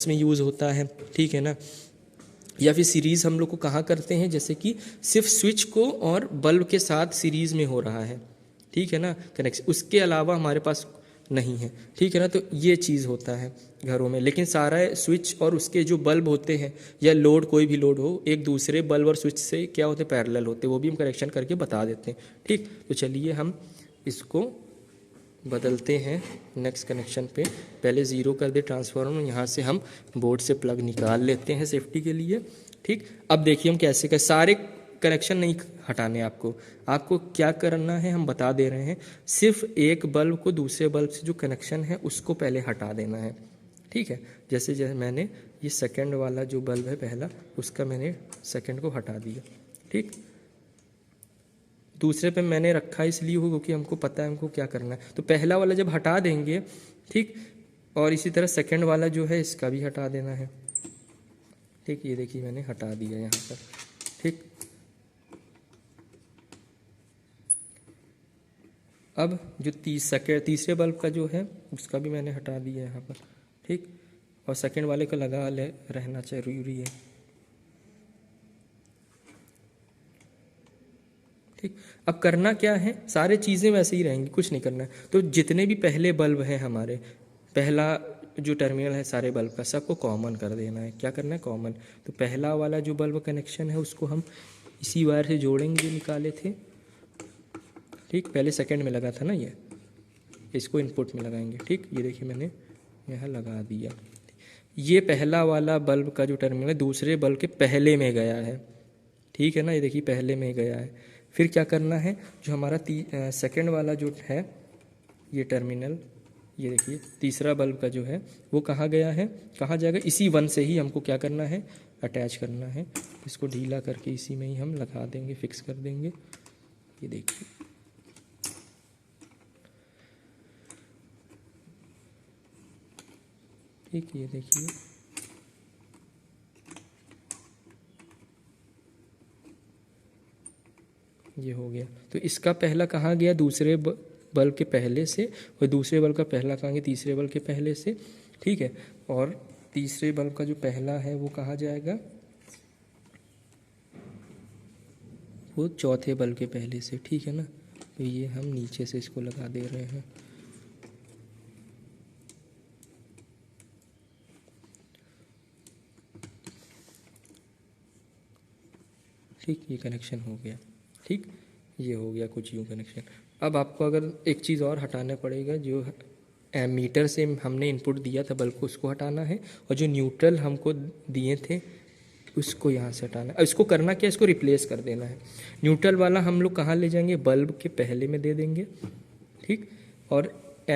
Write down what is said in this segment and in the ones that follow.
में यूज़ होता है, ठीक है ना। या फिर सीरीज़ हम लोग को कहाँ करते हैं, जैसे कि सिर्फ स्विच को और बल्ब के साथ सीरीज़ में हो रहा है, ठीक है ना, कनेक्शन, उसके अलावा हमारे पास नहीं है, ठीक है ना। तो ये चीज़ होता है घरों में, लेकिन सारा स्विच और उसके जो बल्ब होते हैं या लोड, कोई भी लोड हो, एक दूसरे बल्ब और स्विच से क्या होते हैं, पैरेलल होते हैं, वो भी हम कनेक्शन करके बता देते हैं, ठीक। तो चलिए हम इसको बदलते हैं नेक्स्ट कनेक्शन पे। पहले ज़ीरो कर दे ट्रांसफार्मर, यहाँ से हम बोर्ड से प्लग निकाल लेते हैं सेफ्टी के लिए, ठीक। अब देखिए हम कैसे कर, सारे कनेक्शन नहीं हटाने आपको, आपको क्या करना है हम बता दे रहे हैं। सिर्फ एक बल्ब को दूसरे बल्ब से जो कनेक्शन है उसको पहले हटा देना है, ठीक है। जैसे जैसे मैंने ये सेकंड वाला जो बल्ब है पहला, उसका मैंने सेकंड को हटा दिया, ठीक। दूसरे पे मैंने रखा इसलिए हो क्योंकि हमको पता है हमको क्या करना है। तो पहला वाला जब हटा देंगे, ठीक, और इसी तरह सेकंड वाला जो है इसका भी हटा देना है, ठीक। ये देखिए मैंने हटा दिया यहाँ पर, ठीक। अब जो तीसरे बल्ब का जो है उसका भी मैंने हटा दिया यहाँ पर, ठीक। और सेकंड वाले को लगा ले रहना जरूरी है, ठीक। अब करना क्या है, सारे चीज़ें वैसे ही रहेंगी, कुछ नहीं करना है। तो जितने भी पहले बल्ब हैं हमारे, पहला जो टर्मिनल है सारे बल्ब का, सबको कॉमन कर देना है। क्या करना है, कॉमन। तो पहला वाला जो बल्ब कनेक्शन है उसको हम इसी वायर से जोड़ेंगे जो निकाले थे, ठीक। पहले सेकंड में लगा था ना ये, इसको इनपुट में लगाएंगे, ठीक। ये देखिए मैंने यहाँ लगा दिया। ये पहला वाला बल्ब का जो टर्मिनल है दूसरे बल्ब के पहले में गया है, ठीक है ना। ये देखिए पहले में गया है। फिर क्या करना है, जो हमारा सेकंड वाला जो है ये टर्मिनल, ये देखिए तीसरा बल्ब का जो है वो कहाँ गया है, कहाँ जाएगा, इसी वन से ही हमको क्या करना है, अटैच करना है। इसको ढीला करके इसी में ही हम लगा देंगे, फिक्स कर देंगे। ये देखिए, ठीक। ये देखिए ये हो गया। तो इसका पहला कहाँ गया, दूसरे बल्ब के पहले से, और दूसरे बल्ब का पहला कहाँ गया, तीसरे बल्ब के पहले से, ठीक है। और तीसरे बल्ब का जो पहला है वो कहाँ जाएगा, वो चौथे बल्ब के पहले से, ठीक है ना। तो ये हम नीचे से इसको लगा दे रहे हैं, ठीक। ये कनेक्शन हो गया, ठीक। ये हो गया कुछ यूँ कनेक्शन। अब आपको अगर एक चीज़ और हटाना पड़ेगा, जो मीटर से हमने इनपुट दिया था बल्ब को, उसको हटाना है, और जो न्यूट्रल हमको दिए थे उसको यहाँ से हटाना है। इसको करना क्या, इसको रिप्लेस कर देना है। न्यूट्रल वाला हम लोग कहाँ ले जाएंगे, बल्ब के पहले में दे देंगे, ठीक। और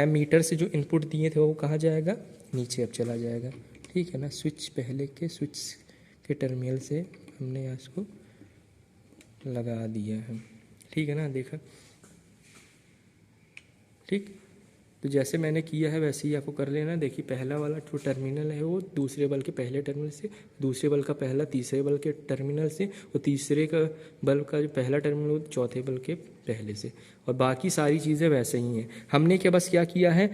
मीटर से जो इनपुट दिए थे वो कहाँ जाएगा, नीचे अब चला जाएगा, ठीक है ना। स्विच पहले के स्विच के टर्मिनल से हमने यहाँ इसको लगा दिया है, ठीक है ना, देखा, ठीक। तो जैसे मैंने किया है वैसे ही आपको कर लेना। देखिए पहला वाला जो टर्मिनल है वो दूसरे बल्ब के पहले टर्मिनल से, दूसरे बल्ब का पहला तीसरे बल्ब के टर्मिनल से, और तीसरे का बल्ब का जो पहला टर्मिनल वो चौथे बल्ब के पहले से, और बाकी सारी चीज़ें वैसे ही हैं। हमने क्या बस क्या किया है,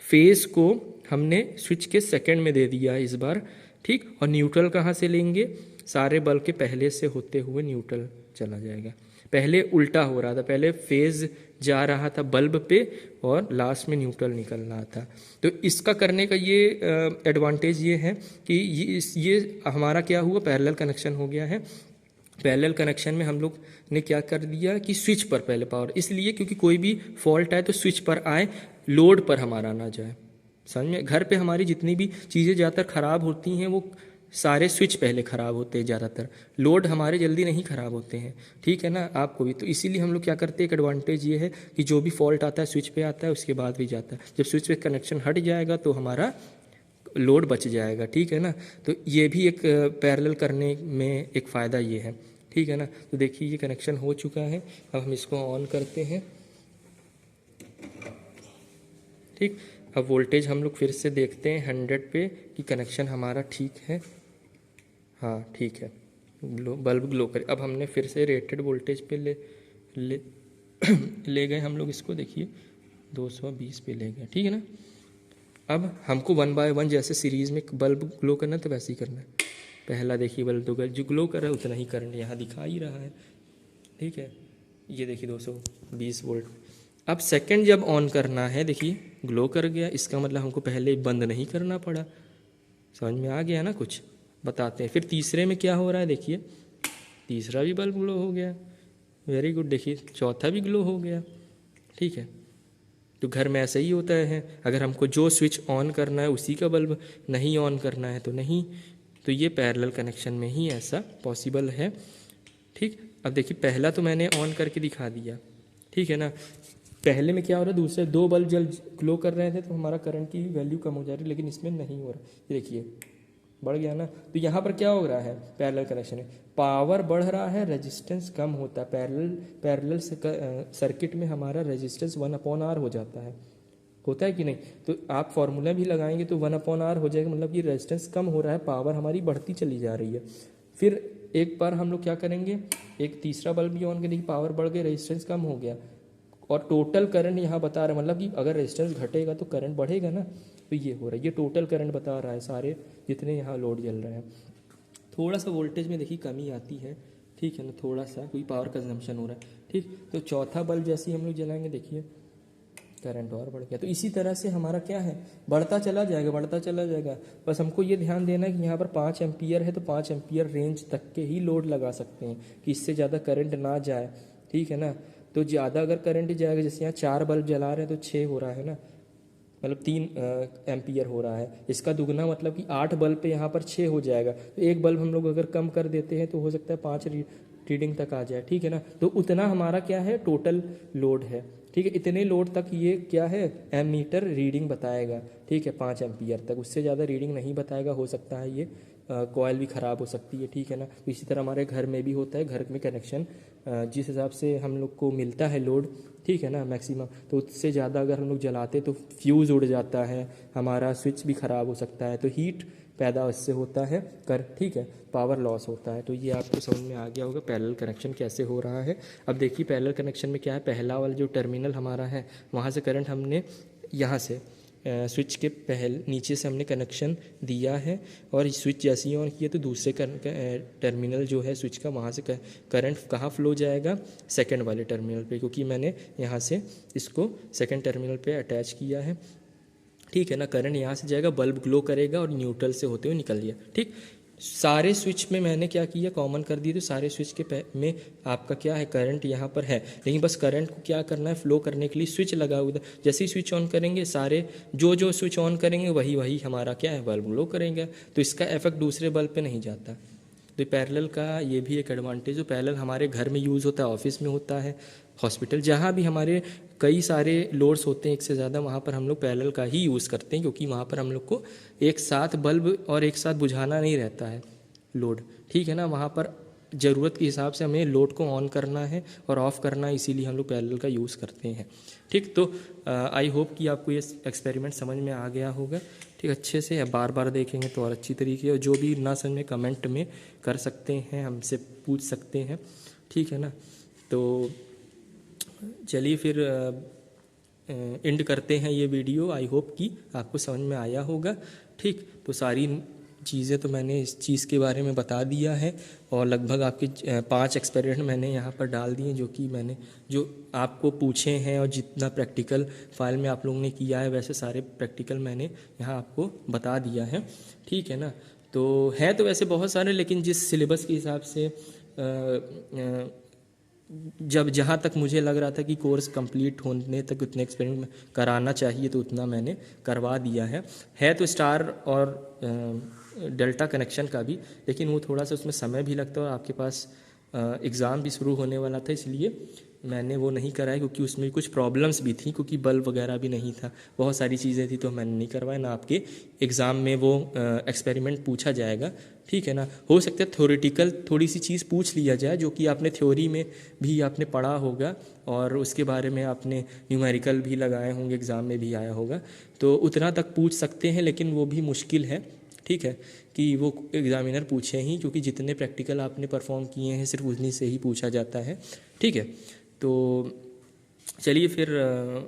फेस को हमने स्विच के सेकंड में दे दिया है इस बार, ठीक। और न्यूट्रल कहाँ से लेंगे, सारे बल्ब के पहले से होते हुए न्यूट्रल चला जाएगा। पहले उल्टा हो रहा था, पहले फेज जा रहा था बल्ब पे और लास्ट में न्यूट्रल निकल रहा था। तो इसका करने का ये एडवांटेज ये है कि ये हमारा क्या हुआ, पैरेलल कनेक्शन हो गया है। पैरेलल कनेक्शन में हम लोग ने क्या कर दिया कि स्विच पर पहले पावर, इसलिए क्योंकि कोई भी फॉल्ट आए तो स्विच पर आए, लोड पर हमारा ना जाए, समझ में। घर पे हमारी जितनी भी चीज़ें ज़्यादातर ख़राब होती हैं वो सारे स्विच पहले ख़राब होते हैं ज़्यादातर, लोड हमारे जल्दी नहीं ख़राब होते हैं, ठीक है ना। आपको भी तो इसीलिए हम लोग क्या करते हैं, एक एडवांटेज ये है कि जो भी फॉल्ट आता है स्विच पे आता है, उसके बाद भी जाता है। जब स्विच पे कनेक्शन हट जाएगा तो हमारा लोड बच जाएगा, ठीक है ना। तो ये भी एक पैरेलल करने में एक फ़ायदा ये है, ठीक है ना। तो देखिए ये कनेक्शन हो चुका है। अब हम इसको ऑन करते हैं, ठीक। अब वोल्टेज हम लोग फिर से देखते हैं 100 पे कि कनेक्शन हमारा ठीक है, हाँ ठीक है, बल्ब ग्लो करे। अब हमने फिर से रेटेड वोल्टेज पे ले ले गए हम लोग इसको, देखिए 220 पे ले गए, ठीक है ना। अब हमको 1 बाय 1 जैसे सीरीज़ में बल्ब ग्लो करना है तो वैसे ही करना है। पहला देखिए बल्ब तो जो ग्लो कर रहा है उतना ही करंट यहाँ दिखा ही रहा है, ठीक है। ये देखिए 220 वोल्ट। अब सेकंड जब ऑन करना है, देखिए ग्लो कर गया, इसका मतलब हमको पहले बंद नहीं करना पड़ा। समझ में आ गया ना कुछ? बताते हैं। फिर तीसरे में क्या हो रहा है, देखिए तीसरा भी बल्ब ग्लो हो गया, वेरी गुड। देखिए चौथा भी ग्लो हो गया, ठीक है। तो घर में ऐसा ही होता है, अगर हमको जो स्विच ऑन करना है उसी का बल्ब नहीं ऑन करना है तो नहीं। तो ये पैरेलल कनेक्शन में ही ऐसा पॉसिबल है, ठीक। अब देखिए पहला तो मैंने ऑन करके दिखा दिया, ठीक है ना। पहले में क्या हो रहा है, दूसरे 2 बल्ब जल ग्लो कर रहे थे तो हमारा करंट की वैल्यू कम हो जा रही है, लेकिन इसमें नहीं हो रहा। ये देखिए बढ़ गया ना। तो यहाँ पर क्या हो रहा है, पैरेलल कनेक्शन है, पावर बढ़ रहा है, रेजिस्टेंस कम होता है। पैरेलल सर्किट में हमारा रेजिस्टेंस 1/R हो जाता है, होता है कि नहीं। तो आप फॉर्मूला भी लगाएंगे तो 1/R हो जाएगा, मतलब कि रेजिस्टेंस कम हो रहा है, पावर हमारी बढ़ती चली जा रही है। फिर एक बार हम लोग क्या करेंगे, एक तीसरा बल्ब भी ऑन करेंगे, पावर बढ़ गई, रेजिस्टेंस कम हो गया, और टोटल करंट यहाँ बता रहा है, मतलब कि अगर रेजिस्टेंस घटेगा तो करंट बढ़ेगा ना। तो ये हो रहा है, ये टोटल करंट बता रहा है सारे जितने यहाँ लोड जल रहे हैं। थोड़ा सा वोल्टेज में देखिए कमी आती है, ठीक है ना, थोड़ा सा कोई पावर कंजम्पशन हो रहा है, ठीक। तो चौथा बल्ब जैसे ही हम लोग जलाएंगे, देखिए करंट और बढ़ गया। तो इसी तरह से हमारा क्या है, बढ़ता चला जाएगा, बढ़ता चला जाएगा। बस हमको ये ध्यान देना है कि यहाँ पर 5 एम्पियर है तो 5 एम्पियर रेंज तक के ही लोड लगा सकते हैं, कि इससे ज़्यादा करंट ना जाए, ठीक है ना। तो ज़्यादा अगर करंट जाएगा, जैसे यहाँ 4 बल्ब जला रहे हैं तो 6 हो रहा है ना, मतलब 3 एम्पियर हो रहा है, इसका दुगना मतलब कि 8 बल्ब पे यहाँ पर 6 हो जाएगा। तो एक बल्ब हम लोग अगर कम कर देते हैं तो हो सकता है 5 रीडिंग तक आ जाए, ठीक है ना। तो उतना हमारा क्या है, टोटल लोड है, ठीक है। इतने लोड तक ये क्या है, एमीटर रीडिंग बताएगा, ठीक है, 5 एम्पियर तक, उससे ज़्यादा रीडिंग नहीं बताएगा। हो सकता है ये कॉइल भी ख़राब हो सकती है, ठीक है ना। तो इसी तरह हमारे घर में भी होता है, घर में कनेक्शन जिस हिसाब से हम लोग को मिलता है लोड, ठीक है ना, मैक्सिमम, तो उससे ज़्यादा अगर हम लोग जलाते तो फ्यूज़ उड़ जाता है, हमारा स्विच भी ख़राब हो सकता है, तो हीट पैदा इससे होता है ठीक है, पावर लॉस होता है। तो ये आपको समझ में आ गया होगा पैरेलल कनेक्शन कैसे हो रहा है। अब देखिए पैरेलल कनेक्शन में क्या है, पहला वाला जो टर्मिनल हमारा है वहाँ से करंट हमने यहाँ से स्विच के नीचे से हमने कनेक्शन दिया है, और स्विच जैसे ही ऑन किया तो दूसरे टर्मिनल जो है स्विच का, वहाँ से करंट कहाँ फ्लो जाएगा, सेकंड वाले टर्मिनल पे, क्योंकि मैंने यहाँ से इसको सेकंड टर्मिनल पे अटैच किया है, ठीक है ना। करंट यहाँ से जाएगा, बल्ब ग्लो करेगा और न्यूट्रल से होते हुए निकल गया, ठीक। सारे स्विच में मैंने क्या किया, कॉमन कर दिए, तो सारे स्विच के में आपका क्या है, करंट यहाँ पर है, लेकिन बस करंट को क्या करना है, फ्लो करने के लिए स्विच लगा हुआ। जैसे ही स्विच ऑन करेंगे, सारे जो स्विच ऑन करेंगे वही हमारा क्या है, बल्ब ग्लो करेंगे, तो इसका इफेक्ट दूसरे बल्ब पे नहीं जाता। तो पैरेलल का ये भी एक एडवांटेज है। पैरेलल हमारे घर में यूज़ होता है, ऑफिस में होता है, हॉस्पिटल, जहाँ भी हमारे कई सारे लोड्स होते हैं एक से ज़्यादा, वहाँ पर हम लोग पैरेलल का ही यूज़ करते हैं, क्योंकि वहाँ पर हम लोग को एक साथ बल्ब और एक साथ बुझाना नहीं रहता है लोड, ठीक है ना। वहाँ पर ज़रूरत के हिसाब से हमें लोड को ऑन करना है और ऑफ़ करना है, इसीलिए हम लोग पैरेलल का यूज़ करते हैं, ठीक। तो आई होप कि आपको ये एक्सपेरिमेंट समझ में आ गया होगा, ठीक। अच्छे से बार बार देखेंगे तो और अच्छी तरीके, और जो भी ना समझ में कमेंट में कर सकते हैं, हमसे पूछ सकते हैं, ठीक है ना। तो चलिए फिर एंड करते हैं ये वीडियो। आई होप कि आपको समझ में आया होगा, ठीक। तो सारी चीज़ें तो मैंने इस चीज़ के बारे में बता दिया है, और लगभग आपके 5 एक्सपेरिमेंट मैंने यहाँ पर डाल दिए, जो आपको पूछे हैं, और जितना प्रैक्टिकल फाइल में आप लोगों ने किया है वैसे सारे प्रैक्टिकल मैंने यहाँ आपको बता दिया है, ठीक है ना। तो है तो वैसे बहुत सारे, लेकिन जिस सिलेबस के हिसाब से जब जहाँ तक मुझे लग रहा था कि कोर्स कंप्लीट होने तक उतने एक्सपेरिमेंट कराना चाहिए, तो उतना मैंने करवा दिया है तो स्टार और डेल्टा कनेक्शन का भी, लेकिन वो थोड़ा सा उसमें समय भी लगता है, और आपके पास एग्ज़ाम भी शुरू होने वाला था, इसलिए मैंने वो नहीं कराया, क्योंकि उसमें कुछ प्रॉब्लम्स भी थी, क्योंकि बल्ब वगैरह भी नहीं था, बहुत सारी चीज़ें थी, तो मैंने नहीं करवाया ना। आपके एग्ज़ाम में वो एक्सपेरिमेंट पूछा जाएगा, ठीक है ना। हो सकता है थ्योरेटिकल थोड़ी सी चीज़ पूछ लिया जाए, जो कि आपने थ्योरी में भी आपने पढ़ा होगा, और उसके बारे में आपने न्यूमेरिकल भी लगाए होंगे, एग्ज़ाम में भी आया होगा, तो उतना तक पूछ सकते हैं, लेकिन वो भी मुश्किल है, ठीक है, कि वो एग्ज़ामिनर पूछे ही, क्योंकि जितने प्रैक्टिकल आपने परफॉर्म किए हैं सिर्फ उन्हीं से ही पूछा जाता है, ठीक है। तो चलिए फिर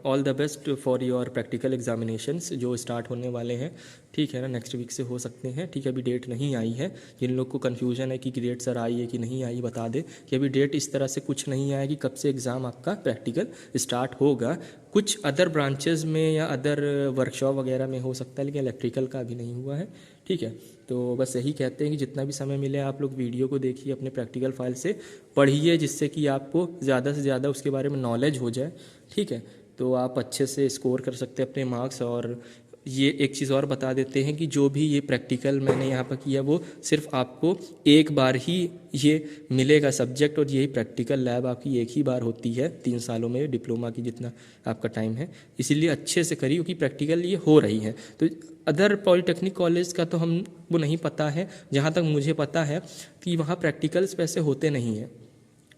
all the best for your practical examinations जो स्टार्ट होने वाले हैं, ठीक है ना, नेक्स्ट वीक से हो सकते हैं, ठीक है। अभी डेट नहीं आई है, जिन लोग को कन्फ्यूजन है कि डेट सर आई है कि नहीं आई, बता दें कि अभी डेट इस तरह से कुछ नहीं आया कि कब से एग्ज़ाम आपका प्रैक्टिकल स्टार्ट होगा। कुछ अदर ब्रांचेस में या अदर वर्कशॉप वगैरह में हो सकता है, लेकिन इलेक्ट्रिकल का अभी नहीं हुआ है, ठीक है। तो बस यही कहते हैं कि जितना भी समय मिले आप लोग वीडियो को देखिए, अपने प्रैक्टिकल फाइल से पढ़िए, जिससे कि आपको ज़्यादा से ज़्यादा उसके बारे में नॉलेज हो जाए, ठीक है। तो आप अच्छे से स्कोर कर सकते हैं अपने मार्क्स। और ये एक चीज़ और बता देते हैं कि जो भी ये प्रैक्टिकल मैंने यहाँ पर किया वो सिर्फ आपको एक बार ही ये मिलेगा सब्जेक्ट, और यही प्रैक्टिकल लैब आपकी एक ही बार होती है 3 सालों में, डिप्लोमा की जितना आपका टाइम है। इसीलिए अच्छे से करिए, क्योंकि प्रैक्टिकल ये हो रही है। तो अदर पॉलिटेक्निक कॉलेज का तो हम वो नहीं पता है, जहाँ तक मुझे पता है कि वहाँ प्रैक्टिकल्स वैसे होते नहीं हैं,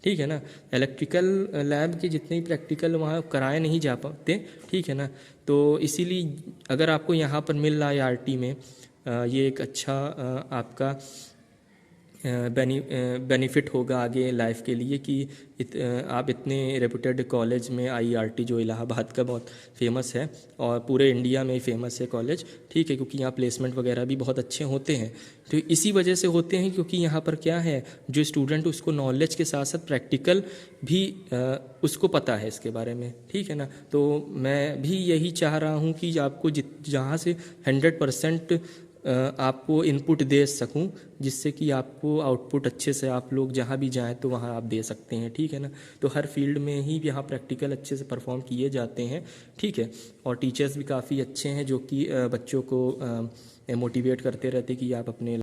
ठीक है ना। इलेक्ट्रिकल लैब के जितने भी प्रैक्टिकल वहाँ कराए नहीं जा पाते, ठीक है ना। तो इसीलिए अगर आपको यहाँ पर मिल रहा है आरटी में, ये एक अच्छा आपका बेनिफिट होगा आगे लाइफ के लिए कि आप इतने रेपुटेड कॉलेज में, आईआरटी जो इलाहाबाद का बहुत फेमस है और पूरे इंडिया में फेमस है कॉलेज, ठीक है, क्योंकि यहाँ प्लेसमेंट वगैरह भी बहुत अच्छे होते हैं। तो इसी वजह से होते हैं, क्योंकि यहाँ पर क्या है, जो स्टूडेंट उसको नॉलेज के साथ साथ प्रैक्टिकल भी उसको पता है इसके बारे में, ठीक है ना। तो मैं भी यही चाह रहा हूँ कि आपको जहाँ से 100% आपको इनपुट दे सकूं, जिससे कि आपको आउटपुट अच्छे से आप लोग जहां भी जाएं तो वहां आप दे सकते हैं, ठीक है ना। तो हर फील्ड में ही यहाँ प्रैक्टिकल अच्छे से परफॉर्म किए जाते हैं, ठीक है। और टीचर्स भी काफ़ी अच्छे हैं जो कि बच्चों को मोटिवेट करते रहते कि आप अपने